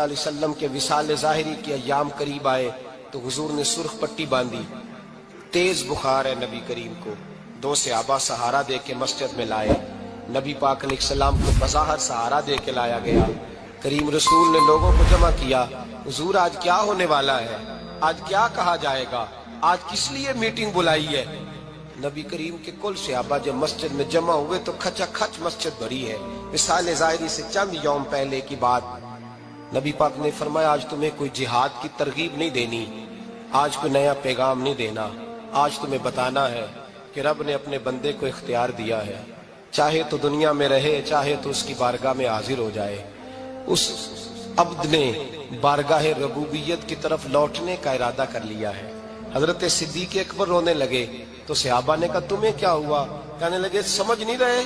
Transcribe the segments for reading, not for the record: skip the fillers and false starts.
علیہ وسلم کے وصال ظاہری کے ایام قریب آئے تو حضور نے سرخ پٹی باندھی، تیز بخار ہے نبی کریم کو، دو صحابہ سہارا دے کے مسجد میں لائے، نبی پاک علیہ السلام کو بظاہر سہارا دے کے لایا گیا۔ کریم رسول نے لوگوں کو جمع کیا، حضور آج کیا ہونے والا ہے، آج کیا کہا جائے گا، آج کس لیے میٹنگ بلائی ہے؟ نبی کریم کے کل صحابہ جب مسجد میں جمع ہوئے تو کھچا کھچ مسجد بھری ہے۔ وصال ظاہری سے چند یوم پہلے کی بات، نبی پاک نے فرمایا آج تمہیں کوئی جہاد کی ترغیب نہیں دینی، آج کوئی نیا پیغام نہیں دینا، آج تمہیں بتانا ہے کہ رب نے اپنے بندے کو اختیار دیا ہے، چاہے تو دنیا میں رہے، چاہے تو اس کی بارگاہ میں حاضر ہو جائے۔ اس عبد نے بارگاہ ربوبیت کی طرف لوٹنے کا ارادہ کر لیا ہے۔ حضرت صدیق اکبر رونے لگے تو صحابہ نے کہا تمہیں کیا ہوا؟ کہنے لگے سمجھ نہیں رہے،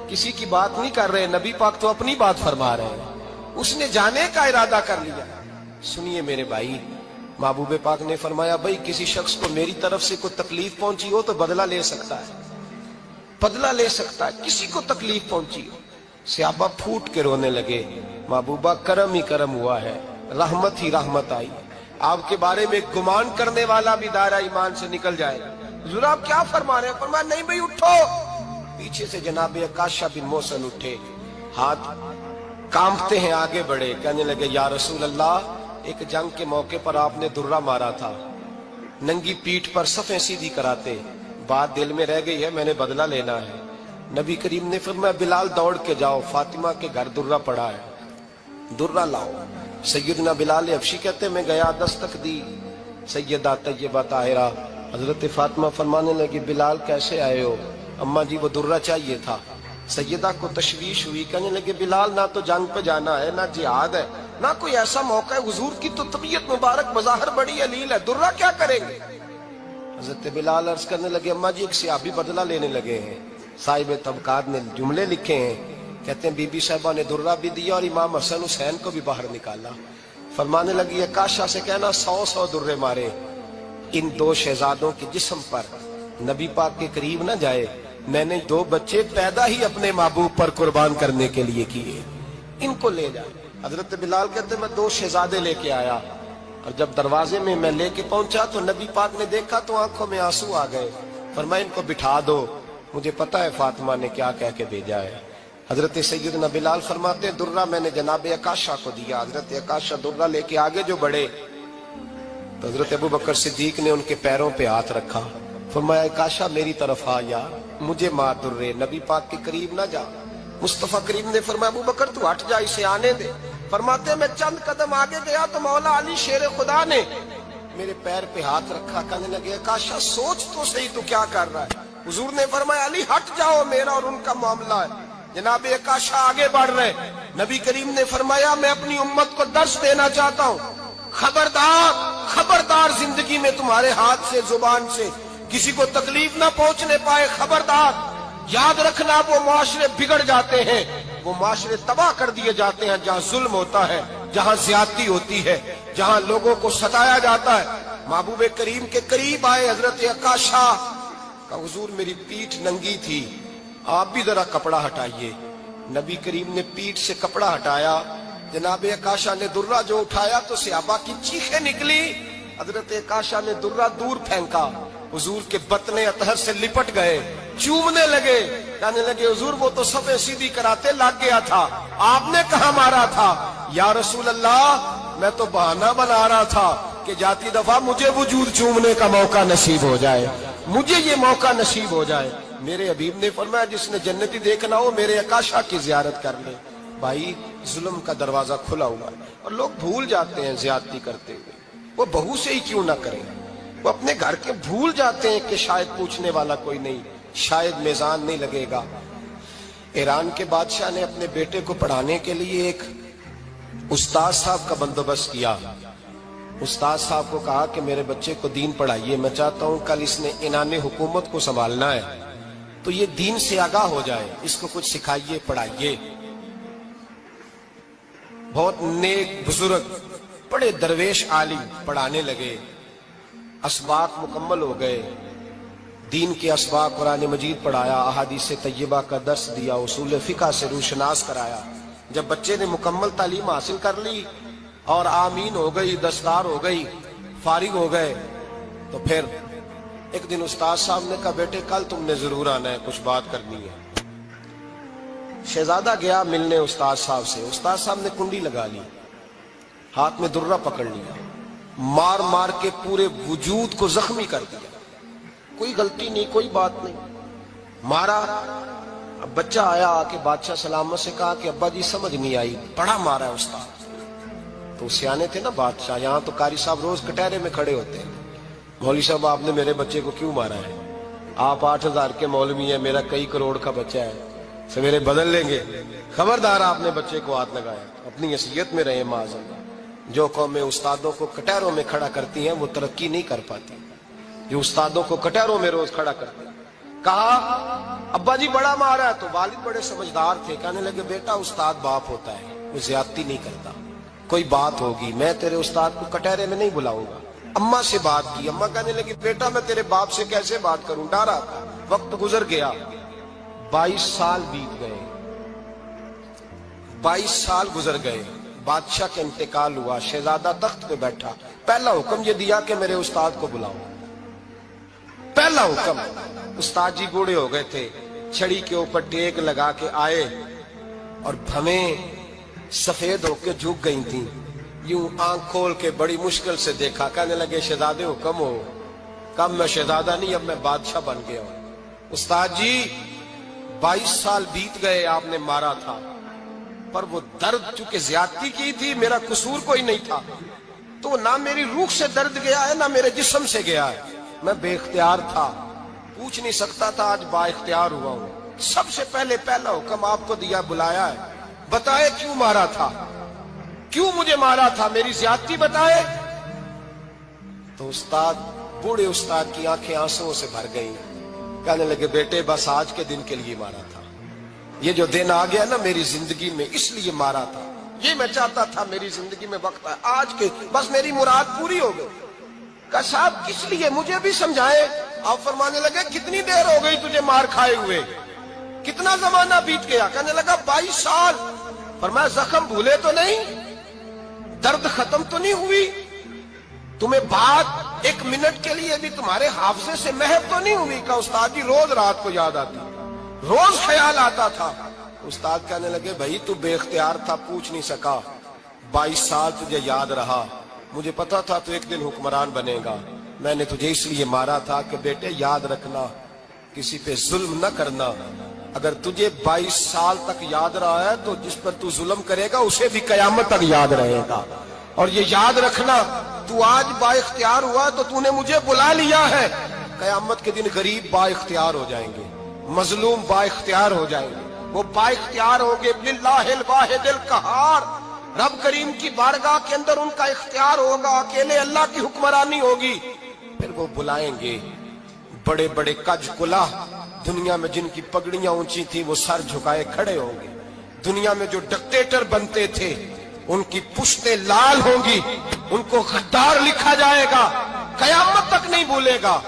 کسی کی بات نہیں کر رہے، نبی پاک تو اپنی بات فرما رہے ہیں، اس نے جانے کا ارادہ کر لیا۔ سنیے میرے بھائی، محبوب پاک نے فرمایا بھائی کسی شخص کو میری طرف سے کوئی تکلیف پہنچی ہو تو بدلہ لے سکتا ہے، بدلہ لے سکتا ہے، کسی کو تکلیف پہنچی ہو۔ صحابہ پھوٹ کے رونے لگے، محبوبہ کرم ہی کرم ہوا ہے، رحمت ہی رحمت آئی، آپ کے بارے میں گمان کرنے والا بھی دائرہ ایمان سے نکل جائے گا۔ حضور آپ کیا فرما رہے ہیں؟ فرمایا نہیں بھائی اٹھو۔ پیچھے سے جناب عکاشہ بن محصن اٹھے، ہاتھ کانپتے ہیں، آگے بڑھے، کہنے لگے یا رسول اللہ، ایک جنگ کے موقع پر آپ نے درہ مارا تھا، ننگی پیٹھ پر صفیں سیدھی کراتے، بات دل میں رہ گئی ہے، میں نے بدلہ لینا ہے۔ نبی کریم نے فرمایا بلال دوڑ کے جاؤ، فاطمہ کے گھر درہ پڑا ہے، درہ لاؤ۔ سیدنا بلال حبشی کہتے ہیں میں گیا، دستک دی سیدہ طیبہ طاہرہ، حضرت فاطمہ فرمانے لگی بلال کیسے آئے ہو؟ اماں جی وہ درہ چاہیے تھا۔ سیدہ کو تشویش ہوئی، کہنے لگے بلال نہ تو جنگ پہ جانا ہے، نہ جہاد ہے، نہ کوئی ایسا موقع ہے، حضور کی تو طبیعت مبارک بظاہر بڑی علیل ہے، درہ کیا کریں گے؟ حضرت بلال عرض کرنے لگے اماں جی ایک صحابی بدلہ لینے لگے ہیں، صاحب طبقات نے جملے لکھے ہیں، کہتے ہیں بی بی صاحبہ نے درہ بھی دیا اور امام حسن حسین کو بھی باہر نکالا۔ فرمانے لگی عکاشہ سے کہنا 100 درے مارے، ان دو شہزادوں کے جسم پر نبی پاک کے قریب نہ جائے، میں نے 2 بچے پیدا ہی اپنے محبوب پر قربان کرنے کے لیے کیے، ان کو لے جائے۔ حضرت بلال کہتے میں 2 شہزادے لے کے آیا، اور جب دروازے میں میں لے کے پہنچا تو نبی پاک نے دیکھا تو آنکھوں میں آنسو آ گئے۔ فرمایا ان کو بٹھا دو، مجھے پتا ہے فاطمہ نے کیا کہہ کے بھیجا ہے۔ حضرت سیدنا بلال فرماتے ہیں درہ میں نے جناب عکاشہ کو دیا، حضرت عکاشہ درہ لے کے آگے جو بڑھے تو حضرت ابو بکر صدیق نے ان کے پیروں پہ ہاتھ رکھا، فرمایا عکاشہ میری طرف آ یار، مجھے مار درے، نبی پاک کے قریب نہ جا۔ مصطفیٰ کریم نے فرمایا ابو بکر تو ہٹ جا، اسے آنے دے۔ فرماتے ہیں میں چند قدم آگے گیا تو مولا علی شیر خدا نے میرے پیر پہ ہاتھ رکھا، کہنے لگے عکاشہ سوچ تو صحیح تو کیا کر رہا ہے؟ حضور نے فرمایا علی ہٹ جاؤ، میرا اور ان کا معاملہ ہے۔ جناب عکاشہ آگے بڑھ رہے، نبی کریم نے فرمایا میں اپنی امت کو درس دینا چاہتا ہوں، خبردار خبردار زندگی میں تمہارے ہاتھ سے زبان سے کسی کو تکلیف نہ پہنچنے پائے، خبردار یاد رکھنا وہ معاشرے بگڑ جاتے ہیں، وہ معاشرے تباہ کر دیے جاتے ہیں جہاں ظلم ہوتا ہے، جہاں زیادتی ہوتی ہے، جہاں لوگوں کو ستایا جاتا ہے۔ محبوب کریم کے قریب آئے حضرت عکاشہ کا حضور میری پیٹھ ننگی تھی، آپ بھی ذرا کپڑا ہٹائیے۔ نبی کریم نے پیٹھ سے کپڑا ہٹایا، جناب عکاشہ نے درہ جو اٹھایا تو صحابہ کی چیخیں نکلی، حضرت عکاشہ نے درہ دور پھینکا، حضور کے بطن اطہر سے لپٹ گئے، چومنے لگے، کہنے لگے حضور وہ تو صفیں سیدھی کراتے لگ گیا تھا، آپ نے کہاں مارا تھا؟ یا رسول اللہ میں تو بہانہ بنا رہا تھا کہ جاتی دفعہ مجھے وجود چومنے کا موقع نصیب ہو جائے، مجھے یہ موقع نصیب ہو جائے۔ میرے حبیب نے فرمایا جس نے جنتی دیکھنا ہو میرے عکاشہ کی زیارت کر لے۔ بھائی ظلم کا دروازہ کھلا ہوا ہے اور لوگ بھول جاتے ہیں زیادتی کرتے ہوئے، وہ بہو سے ہی کیوں نہ کریں، وہ اپنے گھر کے بھول جاتے ہیں کہ شاید پوچھنے والا کوئی نہیں، شاید میزان نہیں لگے گا۔ ایران کے بادشاہ نے اپنے بیٹے کو پڑھانے کے لیے ایک استاد صاحب کا بندوبست کیا۔ استاد صاحب کو کہا کہ میرے بچے کو دین پڑھائیے، میں چاہتا ہوں کل اس نے عنان حکومت کو سنبھالنا ہے تو یہ دین سے آگاہ ہو جائے، اس کو کچھ سکھائیے پڑھائیے۔ بہت نیک بزرگ بڑے درویش عالم پڑھانے لگے، اسباق مکمل ہو گئے، دین کے اسباق قرآن مجید پڑھایا، احادیث طیبہ کا درس دیا، اصول فقہ سے روشناس کرایا۔ جب بچے نے مکمل تعلیم حاصل کر لی اور آمین ہو گئی، دستار ہو گئی، فارغ ہو گئے، تو پھر ایک دن استاد صاحب نے کہا بیٹے کل تم نے ضرور آنا ہے، کچھ بات کرنی ہے۔ شہزادہ گیا ملنے استاد صاحب سے، استاد صاحب نے کنڈی لگا لی، ہاتھ میں درہ پکڑ لیا، مار مار کے پورے وجود کو زخمی کر دیا، کوئی غلطی نہیں، کوئی بات نہیں، مارا۔ اب بچہ آیا آ کے بادشاہ سلامت سے کہا کہ ابا جی سمجھ نہیں آئی، بڑا مارا ہے استاد۔ تو سیانے تھے نا بادشاہ، یہاں تو قاری صاحب روز کٹہرے میں کھڑے ہوتے ہیں، مولوی صاحب آپ نے میرے بچے کو کیوں مارا ہے؟ آپ 8,000 کے مولوی ہیں، میرا کئی کروڑ کا بچہ ہے، سویرے بدل لیں گے، خبردار آپ نے بچے کو ہاتھ لگایا، اپنی حیثیت میں رہے معاذ اللہ۔ جو قومیں استادوں کو کٹہروں میں کھڑا کرتی ہیں وہ ترقی نہیں کر پاتی، جو استادوں کو کٹہروں میں روز کھڑا کرتے ہیں۔ کہا ابا جی بڑا مارا ہے، تو والد بڑے سمجھدار تھے، کہنے لگے بیٹا استاد باپ ہوتا ہے، وہ زیادتی نہیں کرتا، کوئی بات ہوگی میں تیرے استاد کو کٹہرے میں نہیں بلاؤں گا۔ اماں سے بات کی، اماں کہنے لگی بیٹا میں تیرے باپ سے کیسے بات کروں، ڈرا تھا۔ وقت گزر گیا، 22 سال بیت گئے، 22 سال گزر گئے، بادشاہ کا انتقال ہوا، شہزادہ تخت پہ بیٹھا، پہلا حکم یہ دیا کہ میرے استاد کو بلاؤ، پہلا حکم۔ استاد جی بوڑھے ہو گئے تھے، چھڑی کے اوپر ٹیک لگا کے آئے اور بھویں سفید ہو کے جھک گئی تھیں، یوں آنکھ کھول کے بڑی مشکل سے دیکھا، کہنے لگے شہزادے حکم ہو۔ کب میں شہزادہ نہیں، اب میں بادشاہ بن گیا ہوں۔ استاد جی 22 سال بیت گئے، آپ نے مارا تھا، پر وہ درد چونکہ زیادتی کی تھی، میرا قصور کوئی نہیں تھا، تو نہ میری روح سے درد گیا ہے نہ میرے جسم سے گیا ہے، میں بے اختیار تھا، پوچھ نہیں سکتا تھا، آج با اختیار ہوا ہوں۔ سب سے پہلے پہلا حکم آپ کو دیا، بلایا ہے، بتائے کیوں مارا تھا، کیوں مجھے مارا تھا، میری زیادتی بتائے۔ تو استاد، بوڑھے استاد کی آنکھیں آنسوؤں سے بھر گئیں، کہنے لگے بیٹے بس آج کے دن کے لیے مارا تھا، یہ جو دن آ گیا نا میری زندگی میں اس لیے مارا تھا، یہ میں چاہتا تھا میری زندگی میں وقت ہے، آج کے بس میری مراد پوری ہو گئی۔ کہا صاحب کس لیے، مجھے بھی سمجھائے۔ آپ فرمانے لگے کتنی دیر ہو گئی تجھے مار کھائے ہوئے، کتنا زمانہ بیت گیا؟ کہنے لگا 22 سال۔ فرمایا زخم بھولے تو نہیں، درد ختم تو نہیں ہوئی، تمہیں بات 1 منٹ کے لیے بھی تمہارے حافظے سے محو تو نہیں ہوئی؟ کہا استاد جی روز رات کو یاد آتی، روز خیال آتا تھا۔ استاد کہنے لگے بھائی تو بے اختیار تھا، پوچھ نہیں سکا، 22 سال تجھے یاد رہا، مجھے پتا تھا تو ایک دن حکمران بنے گا، میں نے تجھے اس لیے مارا تھا کہ بیٹے یاد رکھنا، کسی پہ ظلم نہ کرنا، اگر تجھے 22 سال تک یاد رہا ہے تو جس پر تو ظلم کرے گا اسے بھی قیامت تک یاد رہے گا، اور یہ یاد رکھنا تو آج با اختیار ہوا تو تو نے مجھے بلا لیا ہے، قیامت کے دن غریب با اختیار ہو جائیں گے، مظلوم با اختیار ہو جائیں گے، وہ با اختیار ہوں گے، للہ الواحد القہار، رب کریم کی بارگاہ کے اندر ان کا اختیار ہوگا، اکیلے اللہ کی حکمرانی ہوگی، پھر وہ بلائیں گے، بڑے بڑے کج کلا دنیا میں جن کی پگڑیاں اونچی تھی وہ سر جھکائے کھڑے ہوں گے، دنیا میں جو ڈکٹیٹر بنتے تھے ان کی پشتیں لال ہوں گی، ان کو غدار لکھا جائے گا، قیامت تک نہیں بھولے گا۔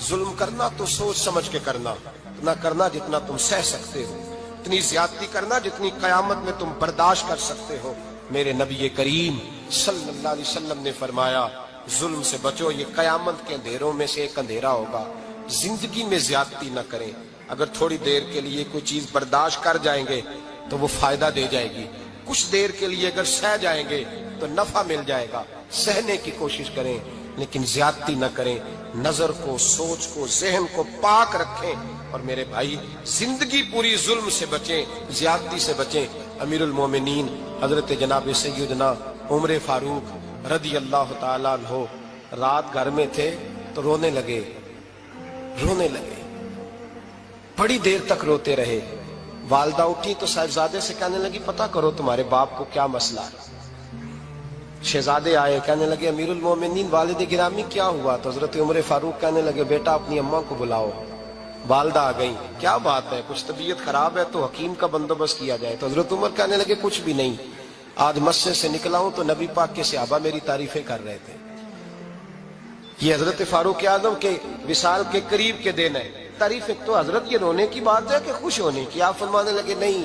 ظلم کرنا تو سوچ سمجھ کے کرنا، اتنا کرنا جتنا تم سہ سکتے ہو، اتنی زیادتی کرنا جتنی قیامت میں تم برداشت کر سکتے ہو۔ میرے نبی کریم صلی اللہ علیہ وسلم نے فرمایا ظلم سے بچو، یہ قیامت کے اندھیروں میں سے ایک اندھیرا ہوگا، زندگی میں زیادتی نہ کریں، اگر تھوڑی دیر کے لیے کوئی چیز برداشت کر جائیں گے تو وہ فائدہ دے جائے گی، کچھ دیر کے لیے اگر سہ جائیں گے تو نفع مل جائے گا، سہنے کی کوشش کریں لیکن زیادتی نہ کریں، نظر کو، سوچ کو، ذہن کو پاک رکھیں، اور میرے بھائی زندگی پوری ظلم سے بچیں، زیادتی سے بچیں۔ امیر المومنین حضرت جناب سیدنا عمر فاروق رضی اللہ تعالیٰ عنہ رات گھر میں تھے تو رونے لگے، بڑی دیر تک روتے رہے، والدہ اٹھی تو صاحبزادے سے کہنے لگی پتہ کرو تمہارے باپ کو کیا مسئلہ ہے۔ شہزادے آئے، کہنے لگے امیر المومنین والد گرامی کیا ہوا؟ تو حضرت عمر فاروق کہنے لگے بیٹا اپنی اماں کو بلاؤ۔ والدہ آ گئی، کیا بات ہے، کچھ طبیعت خراب ہے تو حکیم کا بندوبست کیا جائے۔ تو حضرت عمر کہنے لگے کچھ بھی نہیں، آج مسجد سے نکلا ہوں تو نبی پاک کے صحابہ میری تعریفیں کر رہے تھے۔ یہ حضرت فاروق اعظم کے وصال کے قریب کے دن ہے، تعریفیں تو حضرت یہ رونے کی بات ہے کہ خوش ہونے کی؟ آپ فرمانے لگے نہیں،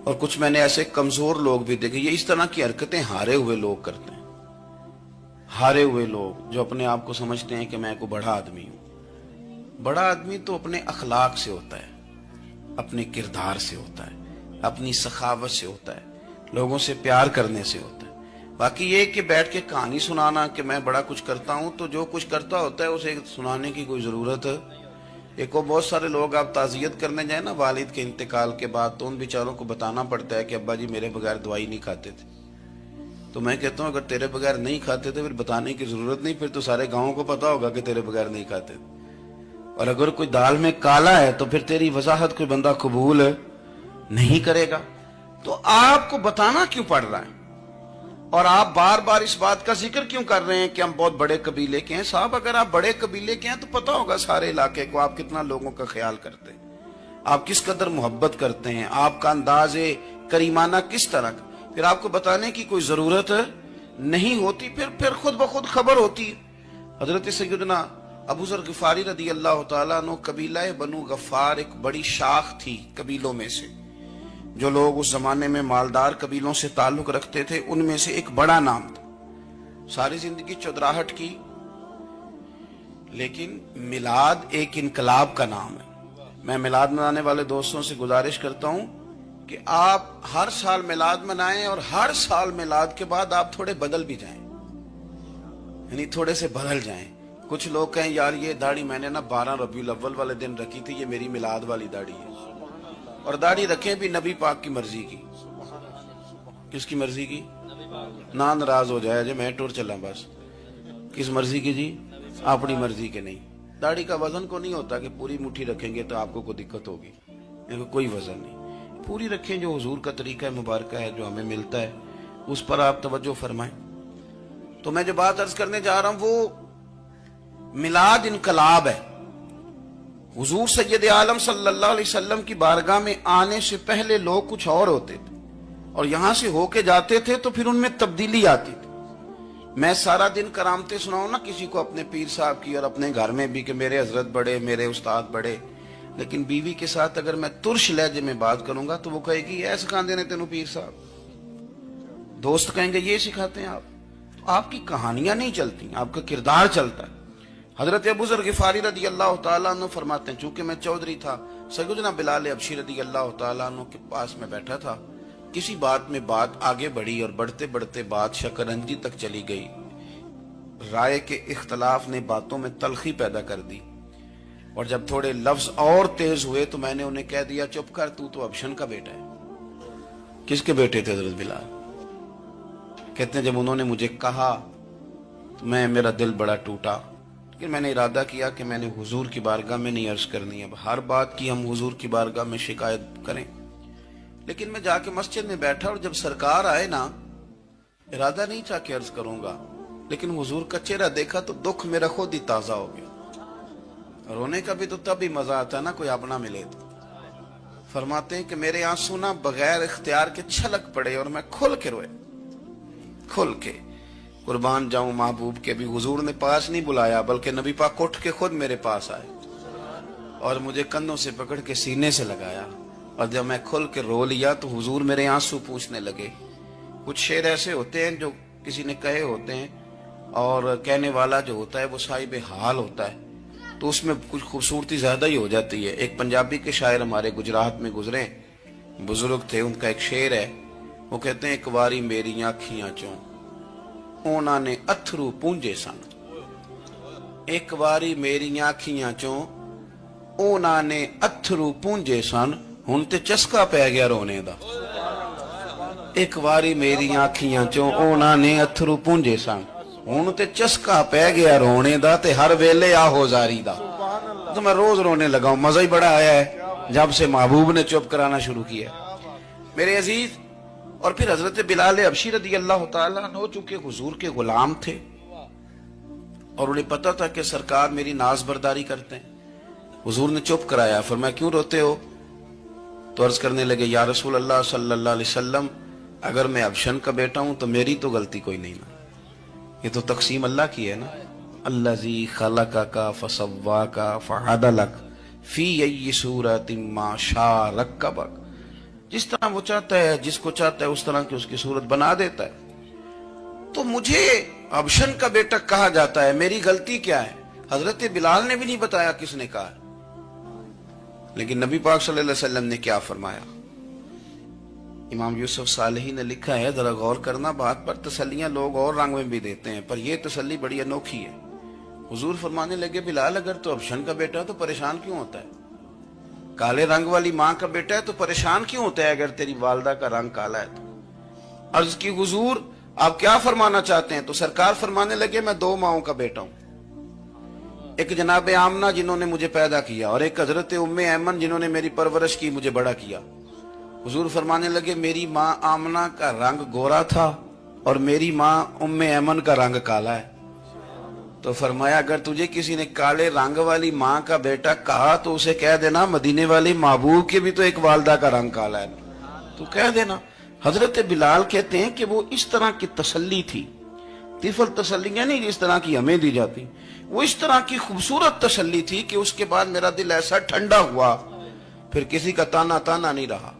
اور کچھ میں نے ایسے کمزور لوگ بھی دیکھے. یہ اس طرح کی حرکتیں ہارے ہوئے لوگ کرتے ہیں. ہارے ہوئے لوگ جو اپنے آپ کو سمجھتے ہیں کہ میں کوئی بڑا آدمی ہوں. بڑا آدمی تو اپنے اخلاق سے ہوتا ہے, اپنے کردار سے ہوتا ہے, اپنی سخاوت سے ہوتا ہے, لوگوں سے پیار کرنے سے ہوتا ہے. باقی یہ کہ بیٹھ کے کہانی سنانا کہ میں بڑا کچھ کرتا ہوں, تو جو کچھ کرتا ہوتا ہے اسے سنانے کی کوئی ضرورت ہے. ایک اور بہت سارے لوگ آپ تعزیت کرنے جائیں نا والد کے انتقال کے بعد, تو ان بیچاروں کو بتانا پڑتا ہے کہ ابا جی میرے بغیر دوائی نہیں کھاتے تھے. تو میں کہتا ہوں اگر تیرے بغیر نہیں کھاتے تھے پھر بتانے کی ضرورت نہیں, پھر تو سارے گاؤں کو پتا ہوگا کہ تیرے بغیر نہیں کھاتے تھے. اور اگر کوئی دال میں کالا ہے تو پھر تیری وضاحت کوئی بندہ قبول نہیں کرے گا. تو آپ کو بتانا کیوں پڑ رہا ہے, اور آپ بار بار اس بات کا ذکر کیوں کر رہے ہیں کہ ہم بہت بڑے قبیلے کے ہیں؟ صاحب اگر آپ بڑے قبیلے کے ہیں تو پتا ہوگا سارے علاقے کو آپ کتنا لوگوں کا خیال کرتے ہیں, آپ کس قدر محبت کرتے ہیں, آپ کا انداز کریمانہ کس طرح کا. پھر آپ کو بتانے کی کوئی ضرورت نہیں ہوتی, پھر خود بخود خبر ہوتی. حضرت سیدنا ابو ذر غفاری رضی اللہ تعالیٰ عنہ, قبیلہ بنو غفار ایک بڑی شاخ تھی قبیلوں میں سے. جو لوگ اس زمانے میں مالدار قبیلوں سے تعلق رکھتے تھے ان میں سے ایک بڑا نام تھا. ساری زندگی چودراہٹ کی, لیکن میلاد ایک انقلاب کا نام ہے. میں میلاد منانے والے دوستوں سے گزارش کرتا ہوں کہ آپ ہر سال میلاد منائیں, اور ہر سال میلاد کے بعد آپ تھوڑے بدل بھی جائیں, یعنی تھوڑے سے بدل جائیں. کچھ لوگ کہیں یار یہ داڑھی میں نے نا 12 ربیع الاول والے دن رکھی تھی, یہ میری میلاد والی داڑھی ہے. اور داڑھی رکھیں بھی نبی پاک کی مرضی کی. کس کی مرضی کی؟ نہ ناراض ہو جائے جی میں ٹور چلا بس. کس مرضی کی جی؟ اپنی مرضی کے نہیں. داڑھی کا وزن کو نہیں ہوتا کہ پوری مٹھی رکھیں گے تو آپ کو کوئی دقت ہوگی, کوئی وزن نہیں. پوری رکھیں, جو حضور کا طریقہ مبارکہ ہے جو ہمیں ملتا ہے اس پر آپ توجہ فرمائیں. تو میں جو بات عرض کرنے جا رہا ہوں وہ میلاد انقلاب ہے. حضور سید عالم صلی اللہ علیہ وسلم کی بارگاہ میں آنے سے پہلے لوگ کچھ اور ہوتے تھے, اور یہاں سے ہو کے جاتے تھے تو پھر ان میں تبدیلی آتی تھی. میں سارا دن کرامتیں سناؤں نا کسی کو اپنے پیر صاحب کی اور اپنے گھر میں بھی کہ میرے حضرت بڑے, میرے استاد بڑے, لیکن بیوی کے ساتھ اگر میں ترش لہجے میں بات کروں گا تو وہ کہے گی ایسے سکھاندے نے تینوں پیر صاحب. دوست کہیں گے یہ سکھاتے ہیں آپ. تو آپ کی کہانیاں نہیں چلتی, آپ کا کردار چلتا ہے. حضرت ابو ذر غفاری رضی اللہ تعالیٰ عنہ فرماتے ہیں چونکہ میں چودھری تھا, سیدنا بلال حبشی رضی اللہ تعالیٰ عنہ کے پاس میں بیٹھا تھا. کسی بات میں بات آگے بڑھی اور بڑھتے بڑھتے بات شکرنجی تک چلی گئی. رائے کے اختلاف نے باتوں میں تلخی پیدا کر دی, اور جب تھوڑے لفظ اور تیز ہوئے تو میں نے انہیں کہہ دیا چپ کر, تو ابشن کا بیٹا ہے. کس کے بیٹے تھے حضرت بلال؟ کہتے ہیں جب انہوں نے مجھے کہا تو میرا دل بڑا ٹوٹا, لیکن میں نے ارادہ کیا کہ میں نے حضور کی بارگاہ میں نہیں عرض کرنی. اب ہر بات کی ہم حضور کی بارگاہ میں شکایت کریں. لیکن میں جا کے مسجد میں بیٹھا, اور جب سرکار آئے نا, ارادہ نہیں تھا کہ عرض کروں گا, لیکن حضور کا چہرہ دیکھا تو دکھ میرا خود ہی تازہ ہو گیا. رونے کا بھی تو تب ہی مزہ آتا ہے نا کوئی اپنا ملے تو. فرماتے ہیں کہ میرے آنسو نہ بغیر اختیار کے چھلک پڑے, اور میں کھل کے روئے, کھل کے. قربان جاؤں محبوب کے بھی حضور نے پاس نہیں بلایا, بلکہ نبی پاک اٹھ کے خود میرے پاس آئے اور مجھے کندھوں سے پکڑ کے سینے سے لگایا. اور جب میں کھل کے رو لیا تو حضور میرے آنسو پوچھنے لگے. کچھ شعر ایسے ہوتے ہیں جو کسی نے کہے ہوتے ہیں, اور کہنے والا جو ہوتا ہے وہ صاحب حال ہوتا ہے, تو اس میں کچھ خوبصورتی زیادہ ہی ہو جاتی ہے. ایک پنجابی کے شاعر ہمارے گجرات میں گزرے, بزرگ تھے, ان کا ایک شعر ہے, وہ کہتے ہیں ایک واری میری آنکھیاں چوں اونا نے اتھرو پونجے سن. ایک واری میری آنکھیاں چوں اونا نے اتھرو پونجے سن, ہن تے چسکا پہ گیا رونے دا. ایک واری میری آنکھیاں چوں اونا نے اتھرو پونجے سن, ہن تے چسکا پہ گیا رونے دا, تے ہر ویلے آہو زاری دا. تو میں روز رونے لگا ہوں, مزہ ہی بڑا آیا ہے جب سے محبوب نے چپ کرانا شروع کیا. میرے عزیز, اور پھر حضرت بلال حبشی رضی اللہ تعالیٰ عنہ چونکہ حضور کے غلام تھے اور انہیں پتا تھا کہ سرکار میری ناز برداری کرتے ہیں, حضور نے چپ کرایا. فرمایا کیوں روتے ہو؟ تو عرض کرنے لگے یا رسول اللہ صلی اللہ علیہ وسلم, اگر میں ابشن کا بیٹا ہوں تو میری تو غلطی کوئی نہیں نا, یہ تو تقسیم اللہ کی ہے نا. الذی خلقک فسواک فعدلک فی ای صورت ما شاء رکبک. جس طرح وہ چاہتا ہے، جس کو چاہتا ہے اس طرح کی اس کی صورت بنا دیتا ہے. تو مجھے ابشن کا بیٹا کہا جاتا ہے، میری غلطی کیا ہے؟ حضرت بلال نے بھی نہیں بتایا کس نے کہا. لیکن نبی پاک صلی اللہ علیہ وسلم نے کیا فرمایا؟ امام یوسف صالحی نے لکھا ہے، ذرا غور کرنا بات پر، تسلیاں لوگ اور رنگ میں بھی دیتے ہیں پر یہ تسلی بڑی انوکھی ہے. حضور فرمانے لگے، بلال اگر تو ابشن کا بیٹا تو پریشان کیوں ہوتا ہے؟ کالے رنگ والی ماں کا بیٹا ہے تو پریشان کیوں ہوتا ہے اگر تیری والدہ کا رنگ کالا ہے تو؟ عرض کی حضور آپ کیا فرمانا چاہتے ہیں؟ تو سرکار فرمانے لگے، میں 2 ماؤں کا بیٹا ہوں، ایک جناب آمنہ جنہوں نے مجھے پیدا کیا اور ایک حضرت ام ایمن جنہوں نے میری پرورش کی، مجھے بڑا کیا. حضور فرمانے لگے، میری ماں آمنہ کا رنگ گورا تھا اور میری ماں ام ایمن کا رنگ کالا ہے. تو فرمایا اگر تجھے کسی نے کالے رنگ والی ماں کا بیٹا کہا تو اسے کہہ دینا مدینے والی محبوب کے بھی تو ایک والدہ کا رنگ کالا ہے، تو کہہ دینا. حضرت بلال کہتے ہیں کہ وہ اس طرح کی تسلی تھی، طفل تسلیاں نہیں جس طرح کی ہمیں دی جاتی، وہ اس طرح کی خوبصورت تسلی تھی کہ اس کے بعد میرا دل ایسا ٹھنڈا ہوا، پھر کسی کا تانا نہیں رہا.